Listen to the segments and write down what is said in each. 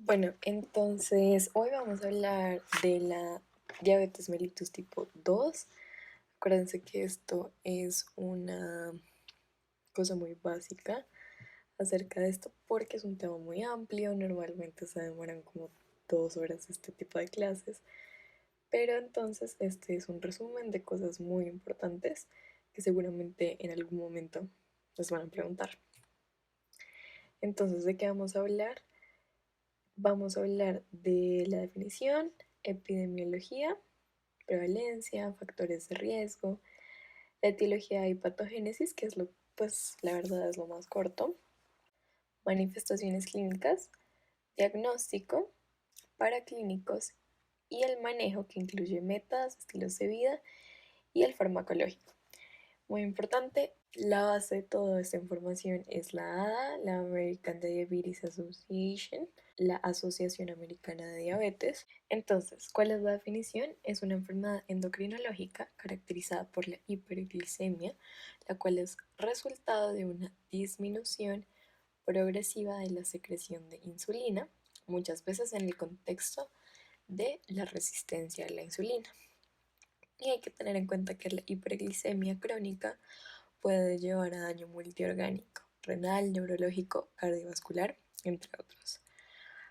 Bueno, entonces hoy vamos a hablar de la diabetes mellitus tipo 2. Acuérdense que esto es una cosa muy básica acerca de esto porque es un tema muy amplio. Normalmente se demoran como 2 horas este tipo de clases, pero entonces este es un resumen de cosas muy importantes que seguramente en algún momento les van a preguntar. Entonces, ¿de qué vamos a hablar? Vamos a hablar de la definición, epidemiología, prevalencia, factores de riesgo, la etiología y patogénesis, que es pues la verdad es lo más corto, manifestaciones clínicas, diagnóstico, paraclínicos y el manejo, que incluye metas, estilos de vida y el farmacológico. Muy importante, la base de toda esta información es la ADA, la American Diabetes Association, la Asociación Americana de Diabetes. Entonces, ¿cuál es la definición? Es una enfermedad endocrinológica caracterizada por la hiperglicemia, la cual es resultado de una disminución progresiva de la secreción de insulina, muchas veces en el contexto de la resistencia a la insulina. Y hay que tener en cuenta que la hiperglicemia crónica puede llevar a daño multiorgánico, renal, neurológico, cardiovascular, entre otros.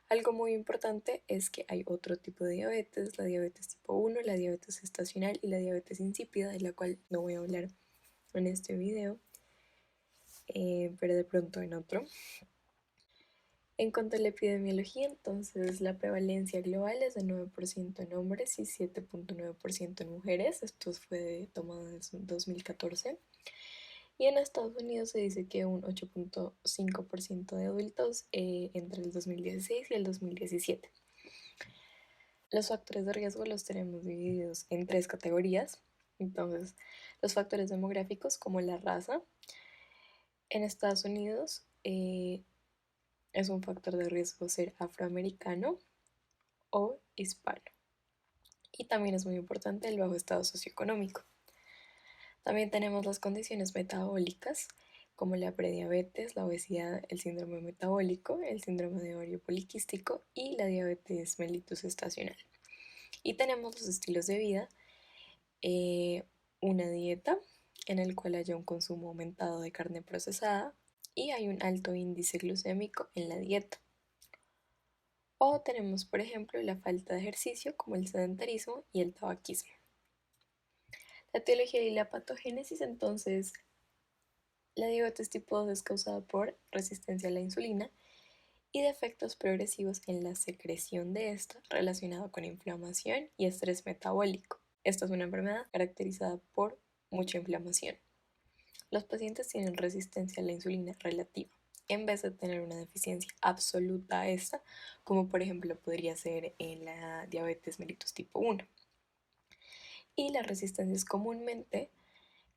Algo muy importante es que hay otro tipo de diabetes, la diabetes tipo 1, la diabetes gestacional y la diabetes insípida, de la cual no voy a hablar en este video, pero de pronto en otro. En cuanto a la epidemiología, entonces la prevalencia global es de 9% en hombres y 7.9% en mujeres. Esto fue tomado en 2014. Y en Estados Unidos se dice que un 8.5% de adultos entre el 2016 y el 2017. Los factores de riesgo los tenemos divididos en 3 categorías. Entonces, los factores demográficos como la raza. En Estados Unidos es un factor de riesgo ser afroamericano o hispano. Y también es muy importante el bajo estado socioeconómico. También tenemos las condiciones metabólicas como la prediabetes, la obesidad, el síndrome metabólico, el síndrome de ovario poliquístico y la diabetes mellitus gestacional. Y tenemos los estilos de vida, una dieta en el cual haya un consumo aumentado de carne procesada y hay un alto índice glucémico en la dieta. O tenemos, por ejemplo, la falta de ejercicio como el sedentarismo y el tabaquismo. La etiología y la patogénesis, entonces, la diabetes tipo 2 es causada por resistencia a la insulina y defectos progresivos en la secreción de esta relacionado con inflamación y estrés metabólico. Esta es una enfermedad caracterizada por mucha inflamación. Los pacientes tienen resistencia a la insulina relativa en vez de tener una deficiencia absoluta a esta, como por ejemplo podría ser en la diabetes mellitus tipo 1. Y la resistencia es comúnmente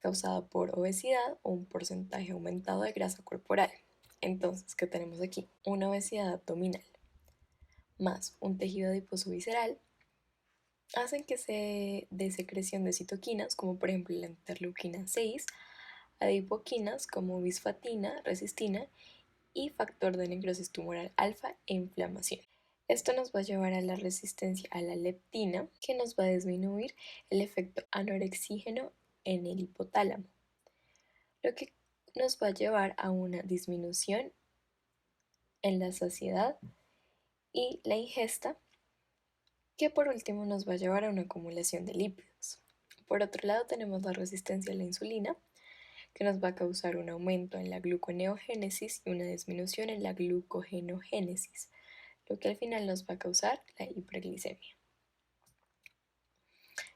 causada por obesidad o un porcentaje aumentado de grasa corporal. Entonces, ¿qué tenemos aquí? Una obesidad abdominal más un tejido adiposo visceral hacen que se dé secreción de citoquinas, como por ejemplo la interleuquina 6, adipoquinas como bisfatina, resistina y factor de necrosis tumoral alfa e inflamación. Esto nos va a llevar a la resistencia a la leptina, que nos va a disminuir el efecto anorexígeno en el hipotálamo, lo que nos va a llevar a una disminución en la saciedad y la ingesta, que por último nos va a llevar a una acumulación de lípidos. Por otro lado tenemos la resistencia a la insulina, que nos va a causar un aumento en la gluconeogénesis y una disminución en la glucogenogénesis, lo que al final nos va a causar la hiperglicemia.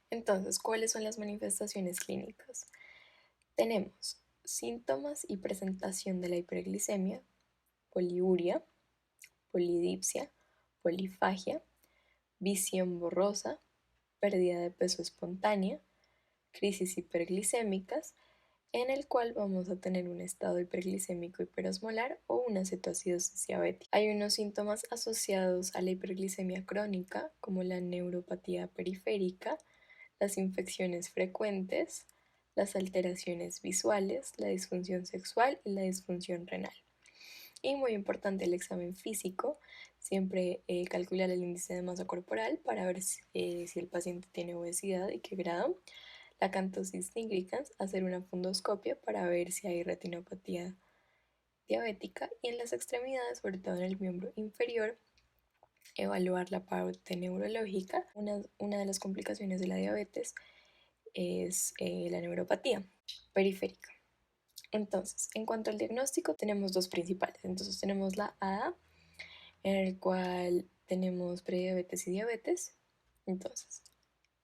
Entonces, ¿cuáles son las manifestaciones clínicas? Tenemos síntomas y presentación de la hiperglicemia, poliuria, polidipsia, polifagia, visión borrosa, pérdida de peso espontánea, crisis hiperglicémicas, en el cual vamos a tener un estado hiperglicémico hiperosmolar o una cetoacidosis diabética. Hay unos síntomas asociados a la hiperglicemia crónica, como la neuropatía periférica, las infecciones frecuentes, las alteraciones visuales, la disfunción sexual y la disfunción renal. Y muy importante el examen físico, siempre calcular el índice de masa corporal para ver si el paciente tiene obesidad y qué grado, la acanthosis nigricans, hacer una fundoscopia para ver si hay retinopatía diabética y en las extremidades, sobre todo en el miembro inferior, evaluar la parte neurológica. Una de las complicaciones de la diabetes es la neuropatía periférica. Entonces, en cuanto al diagnóstico, tenemos dos principales. Entonces, tenemos la AA, en el cual tenemos prediabetes y diabetes. Entonces,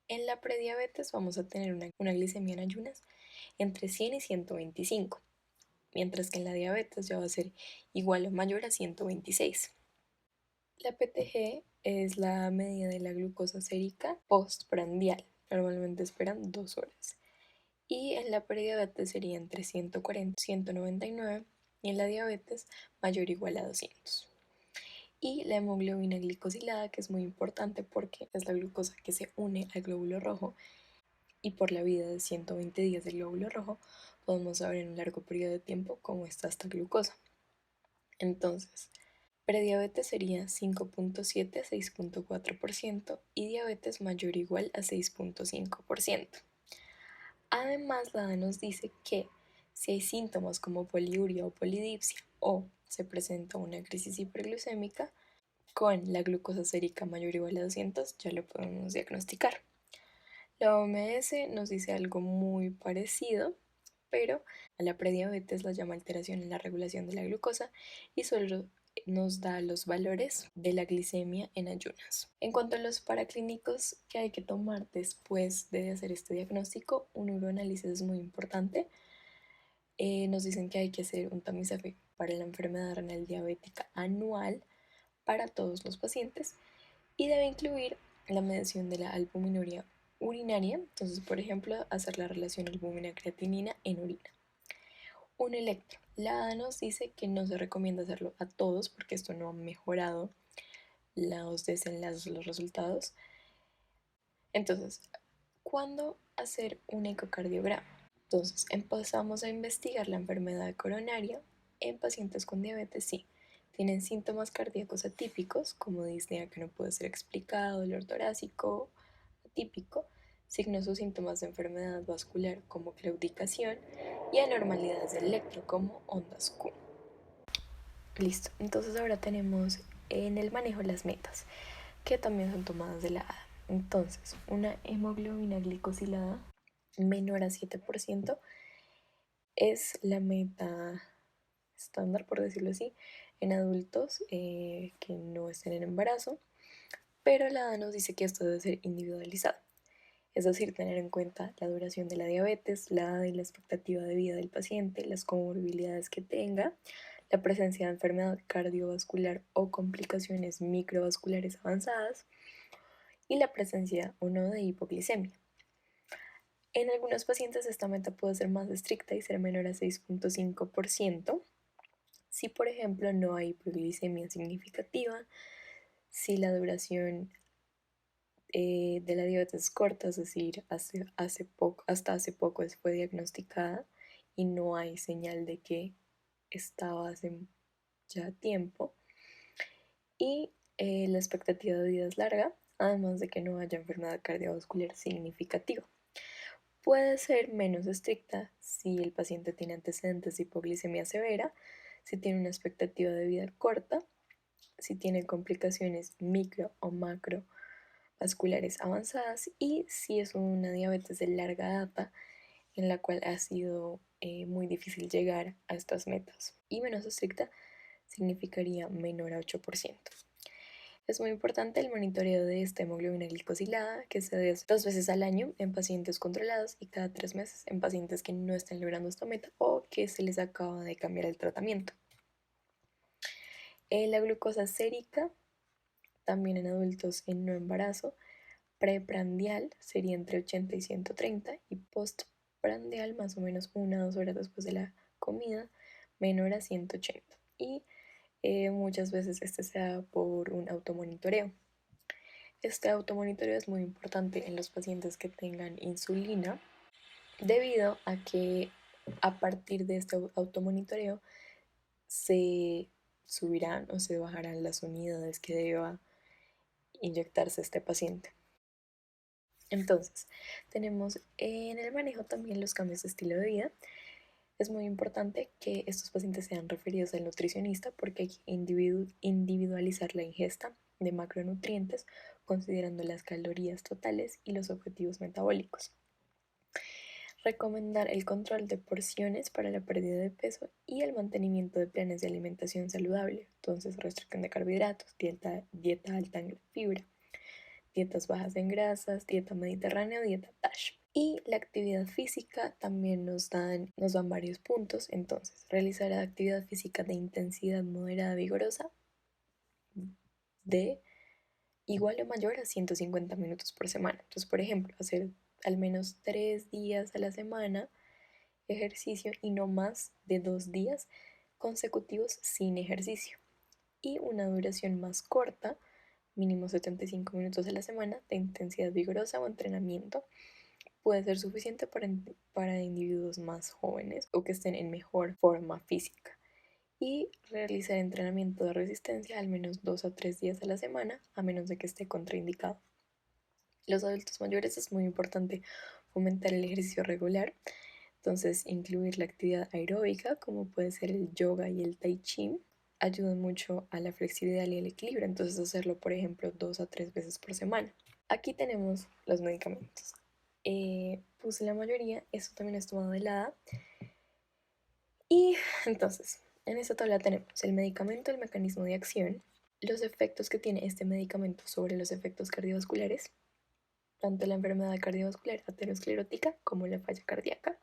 en la prediabetes vamos a tener una glicemia en ayunas entre 100 y 125, mientras que en la diabetes ya va a ser igual o mayor a 126. La PTG es la medida de la glucosa sérica postprandial. Normalmente esperan 2 horas. Y en la prediabetes sería entre 140 y 199 y en la diabetes mayor o igual a 200. Y la hemoglobina glicosilada, que es muy importante porque es la glucosa que se une al glóbulo rojo y por la vida de 120 días del glóbulo rojo podemos saber en un largo periodo de tiempo cómo está esta glucosa. Entonces, prediabetes sería 5.7 a 6.4% y diabetes mayor o igual a 6.5%. Además, la ADA nos dice que si hay síntomas como poliuria o polidipsia o se presenta una crisis hiperglucémica, con la glucosa sérica mayor o igual a 200 ya lo podemos diagnosticar. La OMS nos dice algo muy parecido, pero a la prediabetes la llama alteración en la regulación de la glucosa y solo nos da los valores de la glicemia en ayunas. En cuanto a los paraclínicos que hay que tomar después de hacer este diagnóstico, un uroanálisis es muy importante. Nos dicen que hay que hacer un tamizaje para la enfermedad renal diabética anual para todos los pacientes y debe incluir la medición de la albuminuria urinaria, entonces por ejemplo hacer la relación albúmina-creatinina en orina. Un electro. La ADA nos dice que no se recomienda hacerlo a todos porque esto no ha mejorado los desenlaces, los resultados. Entonces, ¿cuándo hacer un ecocardiograma? Entonces, empezamos a investigar la enfermedad coronaria en pacientes con diabetes, sí. Tienen síntomas cardíacos atípicos, como disnea que no puede ser explicado, dolor torácico atípico, signos o síntomas de enfermedad vascular como claudicación y anormalidades del electro como ondas Q. Listo, entonces ahora tenemos en el manejo las metas, que también son tomadas de la ADA. Entonces, una hemoglobina glicosilada menor a 7% es la meta estándar, por decirlo así, en adultos que no estén en embarazo, pero la ADA nos dice que esto debe ser individualizado, es decir, tener en cuenta la duración de la diabetes, la edad y la expectativa de vida del paciente, las comorbilidades que tenga, la presencia de enfermedad cardiovascular o complicaciones microvasculares avanzadas y la presencia o no de hipoglicemia. En algunos pacientes esta meta puede ser más estricta y ser menor a 6.5%. Si, por ejemplo, no hay hipoglicemia significativa, si la duración de la diabetes es corta, es decir, hasta hace poco fue diagnosticada y no hay señal de que estaba hace ya tiempo, y la expectativa de vida es larga, además de que no haya enfermedad cardiovascular significativa. Puede ser menos estricta si el paciente tiene antecedentes de hipoglicemia severa, si tiene una expectativa de vida corta, si tiene complicaciones micro o macrovasculares avanzadas y si es una diabetes de larga data en la cual ha sido muy difícil llegar a estas metas. Y menos estricta significaría menor a 8%. Es muy importante el monitoreo de esta hemoglobina glicosilada, que se debe hacer 2 veces al año en pacientes controlados y cada 3 meses en pacientes que no están logrando esta meta o que se les acaba de cambiar el tratamiento. La glucosa sérica, también en adultos en no embarazo, preprandial sería entre 80 y 130 y postprandial más o menos 1 o 2 horas después de la comida, menor a 180. Y muchas veces este se da por un automonitoreo. Este automonitoreo es muy importante en los pacientes que tengan insulina, debido a que a partir de este automonitoreo se subirán o se bajarán las unidades que deba inyectarse este paciente. Entonces, tenemos en el manejo también los cambios de estilo de vida. Es muy importante que estos pacientes sean referidos al nutricionista porque hay que individualizar la ingesta de macronutrientes considerando las calorías totales y los objetivos metabólicos. Recomendar el control de porciones para la pérdida de peso y el mantenimiento de planes de alimentación saludable. Entonces, restricción de carbohidratos, dieta alta en fibra, dietas bajas en grasas, dieta mediterránea o dieta TASH. Y la actividad física también nos dan varios puntos. Entonces, realizar actividad física de intensidad moderada vigorosa de igual o mayor a 150 minutos por semana. Entonces, por ejemplo, hacer al menos 3 días a la semana ejercicio y no más de 2 días consecutivos sin ejercicio. Y una duración más corta, mínimo 75 minutos a la semana de intensidad vigorosa o entrenamiento, puede ser suficiente para individuos más jóvenes o que estén en mejor forma física. Y realizar entrenamiento de resistencia al menos 2 a 3 días a la semana, a menos de que esté contraindicado. Los adultos mayores es muy importante fomentar el ejercicio regular, entonces incluir la actividad aeróbica como puede ser el yoga y el tai chi ayudan mucho a la flexibilidad y el equilibrio, entonces hacerlo por ejemplo 2 a 3 veces por semana. Aquí tenemos los medicamentos. Puse la mayoría, esto también es tomado de la A. Y entonces, en esta tabla tenemos el medicamento, el mecanismo de acción, los efectos que tiene este medicamento sobre los efectos cardiovasculares, tanto la enfermedad cardiovascular aterosclerótica como la falla cardíaca,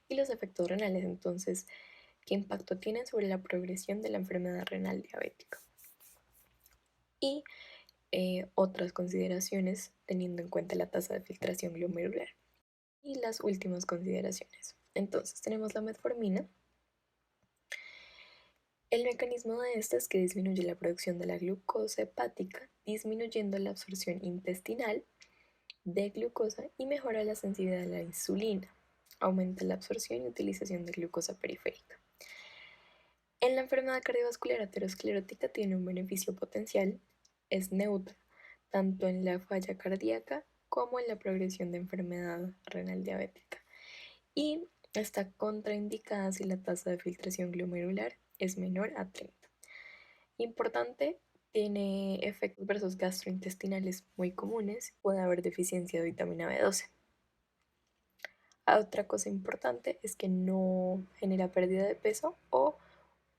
y los efectos renales, entonces, qué impacto tienen sobre la progresión de la enfermedad renal diabética. Y otras consideraciones teniendo en cuenta la tasa de filtración glomerular. Y las últimas consideraciones. Entonces tenemos la metformina. El mecanismo de esta es que disminuye la producción de la glucosa hepática, disminuyendo la absorción intestinal de glucosa y mejora la sensibilidad a la insulina. Aumenta la absorción y utilización de glucosa periférica. En la enfermedad cardiovascular aterosclerótica tiene un beneficio potencial, es neutra, tanto en la falla cardíaca como en la progresión de enfermedad renal diabética. Y está contraindicada si la tasa de filtración glomerular es menor a 30. Importante, tiene efectos adversos gastrointestinales muy comunes, puede haber deficiencia de vitamina B12. Otra cosa importante es que no genera pérdida de peso o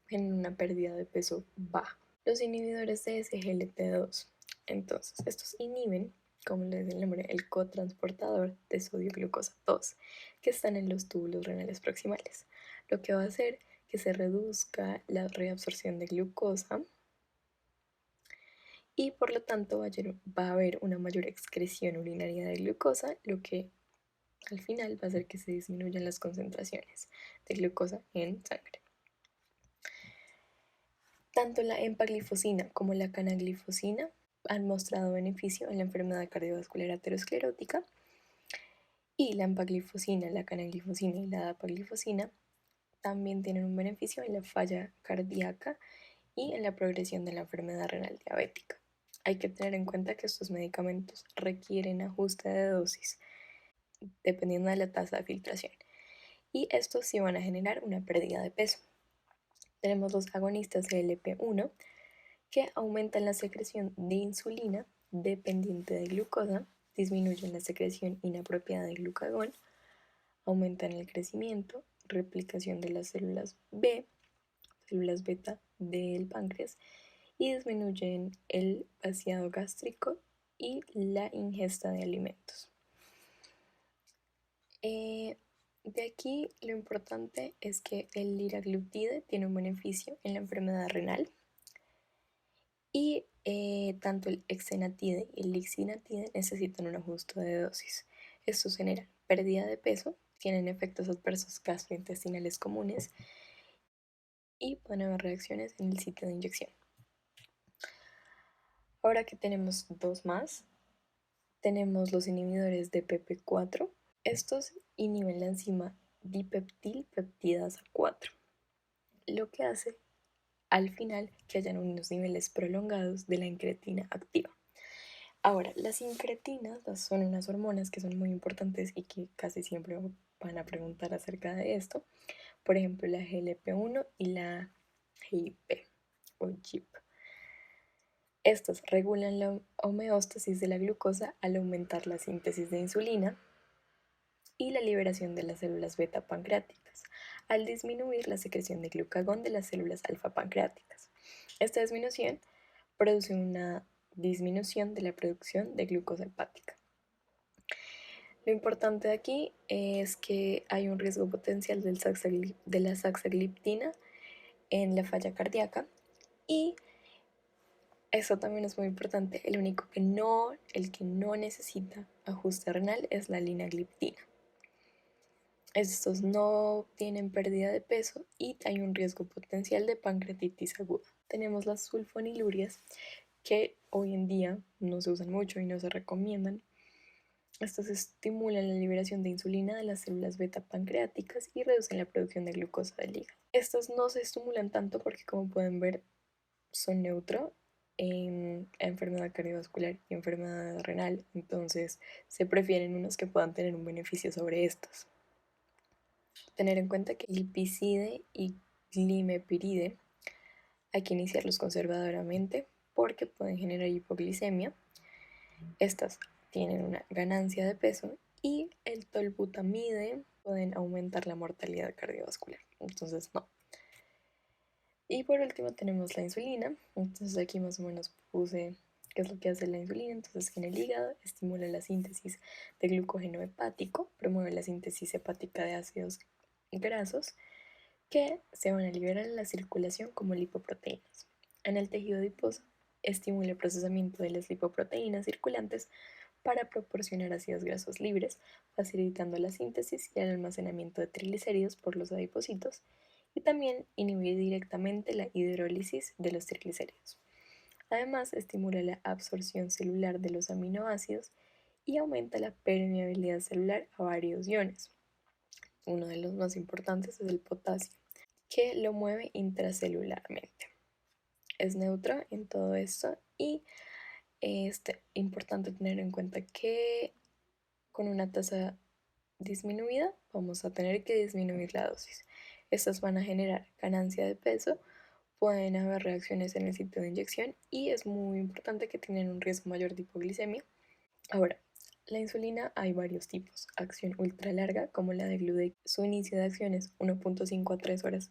genera una pérdida de peso baja. Los inhibidores de SGLT2. Entonces, estos inhiben, como les dice el nombre, el cotransportador de sodio glucosa 2, que están en los túbulos renales proximales, lo que va a hacer que se reduzca la reabsorción de glucosa y por lo tanto va a haber una mayor excreción urinaria de glucosa, lo que al final va a hacer que se disminuyan las concentraciones de glucosa en sangre. Tanto la empaglifosina como la canaglifosina han mostrado beneficio en la enfermedad cardiovascular aterosclerótica y la empaglifosina, la canaglifosina y la dapaglifosina también tienen un beneficio en la falla cardíaca y en la progresión de la enfermedad renal diabética. Hay que tener en cuenta que estos medicamentos requieren ajuste de dosis dependiendo de la tasa de filtración y estos sí van a generar una pérdida de peso. Tenemos los agonistas GLP-1 que aumentan la secreción de insulina dependiente de glucosa, disminuyen la secreción inapropiada de glucagón, aumentan el crecimiento, replicación de las células B, células beta del páncreas y disminuyen el vaciado gástrico y la ingesta de alimentos. De aquí lo importante es que el liraglutide tiene un beneficio en la enfermedad renal y tanto el exenatide y el lixinatide necesitan un ajuste de dosis. Estos generan pérdida de peso, tienen efectos adversos gastrointestinales comunes y pueden haber reacciones en el sitio de inyección. Ahora que tenemos dos más, tenemos los inhibidores de PP4. Estos inhiben la enzima dipeptilpeptidasa 4, lo que hace al final que hayan unos niveles prolongados de la incretina activa. Ahora, las incretinas son unas hormonas que son muy importantes y que casi siempre van a preguntar acerca de esto. Por ejemplo, la GLP-1 y la GIP o GIP. Estos regulan la homeostasis de la glucosa al aumentar la síntesis de insulina y la liberación de las células beta pancreáticas, al disminuir la secreción de glucagón de las células alfa pancreáticas. Esta disminución produce una disminución de la producción de glucosa hepática. Lo importante de aquí es que hay un riesgo potencial de la saxagliptina en la falla cardíaca y eso también es muy importante. El que no necesita ajuste renal es la linagliptina. Estos no tienen pérdida de peso y hay un riesgo potencial de pancreatitis aguda. Tenemos las sulfonilurias que hoy en día no se usan mucho y no se recomiendan. Estas estimulan la liberación de insulina de las células beta pancreáticas y reducen la producción de glucosa del hígado. Estas no se estimulan tanto porque, como pueden ver, son neutro en enfermedad cardiovascular y enfermedad renal, entonces se prefieren unos que puedan tener un beneficio sobre estas. Tener en cuenta que glipizide y glimepiride hay que iniciarlos conservadoramente porque pueden generar hipoglicemia. Estas tienen una ganancia de peso y el tolbutamide pueden aumentar la mortalidad cardiovascular. Entonces, no. Y por último tenemos la insulina. Entonces aquí más o menos puse qué es lo que hace la insulina. Entonces en el hígado estimula la síntesis de glucógeno hepático, promueve la síntesis hepática de ácidos grasos que se van a liberar en la circulación como lipoproteínas. En el tejido adiposo estimula el procesamiento de las lipoproteínas circulantes para proporcionar ácidos grasos libres, facilitando la síntesis y el almacenamiento de triglicéridos por los adipocitos, y también inhibe directamente la hidrólisis de los triglicéridos. Además, estimula la absorción celular de los aminoácidos y aumenta la permeabilidad celular a varios iones. Uno de los más importantes es el potasio, que lo mueve intracelularmente. Es neutro en todo esto y es importante tener en cuenta que con una tasa disminuida vamos a tener que disminuir la dosis. Estas van a generar ganancia de peso, pueden haber reacciones en el sitio de inyección y es muy importante que tienen un riesgo mayor de hipoglicemia. Ahora, la insulina hay varios tipos. Acción ultra larga, como la de Gludex. Su inicio de acción es 1.5 a 3 horas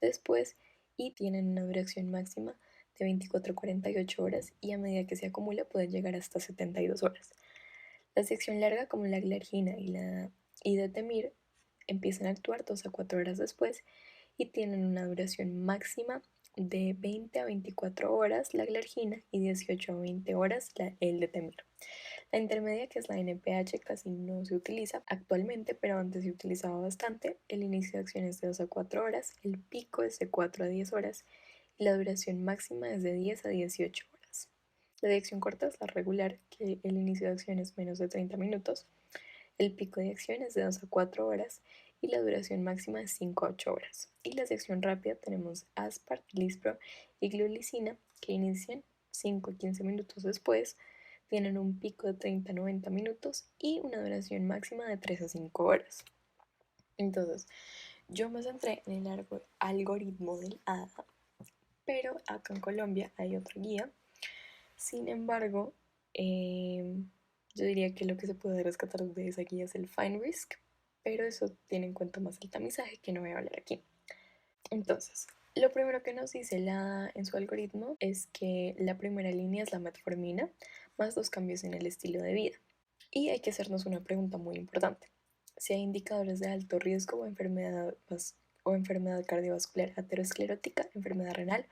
después y tienen una duración máxima de 24 a 48 horas y a medida que se acumula puede llegar hasta 72 horas. La sección larga, como la glargina y la idetemir, empiezan a actuar 2 a 4 horas después y tienen una duración máxima de 20 a 24 horas la glargina y 18 a 20 horas el detemir. La intermedia, que es la NPH, casi no se utiliza actualmente, pero antes se utilizaba bastante. El inicio de acción es de 2 a 4 horas, el pico es de 4 a 10 horas y la duración máxima es de 10 a 18 horas. La de acción corta es la regular, que el inicio de acción es menos de 30 minutos, el pico de acción es de 2 a 4 horas y la duración máxima es 5 a 8 horas. Y las de acción rápida tenemos Aspart, Lispro y Glulicina, que inician 5 a 15 minutos después, tienen un pico de 30 a 90 minutos y una duración máxima de 3 a 5 horas. Entonces, yo me centré en el algoritmo del ADA, pero acá en Colombia hay otra guía. Sin embargo, yo diría que lo que se puede rescatar de esa guía es el Fine Risk, pero eso tiene en cuenta más el tamizaje, que no voy a hablar aquí. Entonces, lo primero que nos dice en su algoritmo es que la primera línea es la metformina, más los cambios en el estilo de vida. Y hay que hacernos una pregunta muy importante. Si hay indicadores de alto riesgo o enfermedad cardiovascular aterosclerótica, enfermedad renal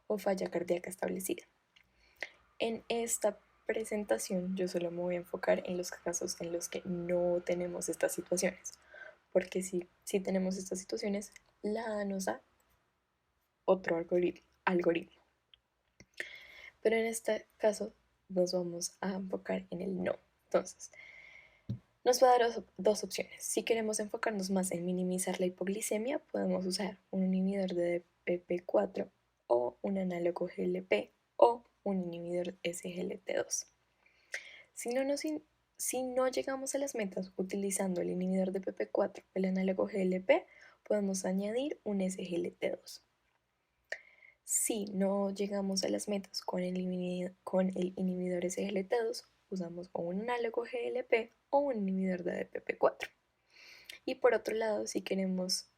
o falla cardíaca establecida. En esta presentación yo solo me voy a enfocar en los casos en los que no tenemos estas situaciones, porque si tenemos estas situaciones, la ADA nos da otro algoritmo. Pero en este caso nos vamos a enfocar en el no. Entonces, nos va a dar dos opciones. Si queremos enfocarnos más en minimizar la hipoglicemia, podemos usar un inhibidor de DPP4 o un análogo GLP o un inhibidor SGLT2. Si no llegamos a las metas utilizando el inhibidor de PP4 o el análogo GLP, podemos añadir un SGLT2. Si no llegamos a las metas con el inhibidor SGLT2, usamos o un análogo GLP o un inhibidor de PP4. Y por otro lado, si queremos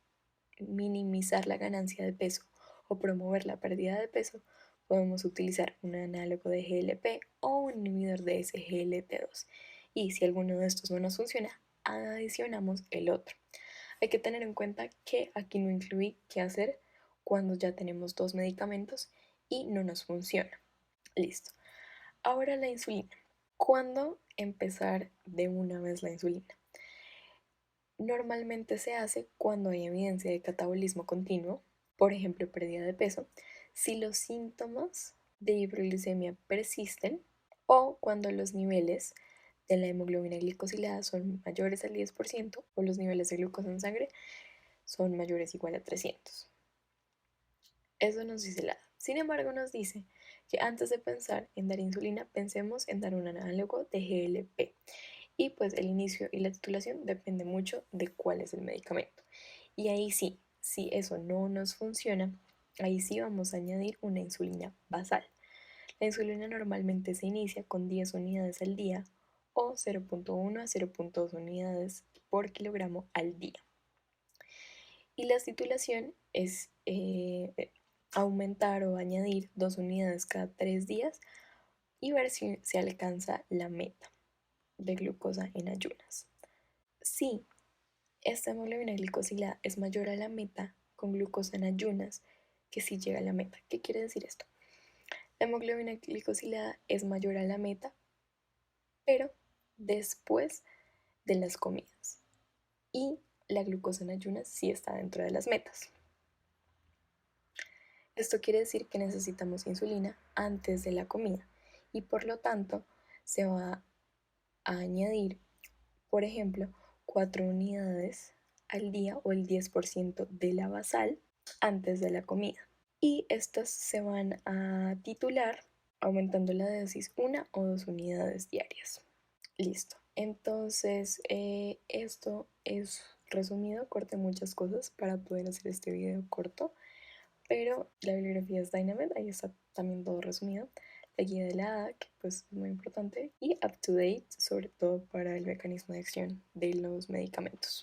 minimizar la ganancia de peso o promover la pérdida de peso, podemos utilizar un análogo de GLP o un inhibidor de SGLT2. Y si alguno de estos no nos funciona, adicionamos el otro. Hay que tener en cuenta que aquí no incluí qué hacer cuando ya tenemos dos medicamentos y no nos funciona. Listo. Ahora la insulina. ¿Cuándo empezar de una vez la insulina? Normalmente se hace cuando hay evidencia de catabolismo continuo, por ejemplo, pérdida de peso, si los síntomas de hiperglicemia persisten o cuando los niveles de la hemoglobina glicosilada son mayores al 10% o los niveles de glucosa en sangre son mayores o igual a 300. Eso nos dice la edad. Sin embargo, nos dice que antes de pensar en dar insulina, pensemos en dar un análogo de GLP. Y pues el inicio y la titulación depende mucho de cuál es el medicamento. Y ahí sí, si eso no nos funciona, ahí sí vamos a añadir una insulina basal. La insulina normalmente se inicia con 10 unidades al día o 0.1 a 0.2 unidades por kilogramo al día. Y la titulación es aumentar o añadir 2 unidades cada 3 días y ver si se alcanza la meta de glucosa en ayunas. Si esta hemoglobina glicosilada es mayor a la meta con glucosa en ayunas que si llega a la meta. ¿Qué quiere decir esto? La hemoglobina glicosilada es mayor a la meta, pero después de las comidas. Y la glucosa en ayunas sí está dentro de las metas. Esto quiere decir que necesitamos insulina antes de la comida y por lo tanto se va a añadir, por ejemplo, 4 unidades al día o el 10% de la basal antes de la comida. Y estas se van a titular aumentando la dosis 1 o 2 unidades diarias. Listo. Entonces, esto es resumido, corté muchas cosas para poder hacer este video corto, pero la bibliografía es Dynamed, ahí está también todo resumido. La guía de la ADA, que pues es muy importante, y up to date, sobre todo para el mecanismo de acción de los medicamentos.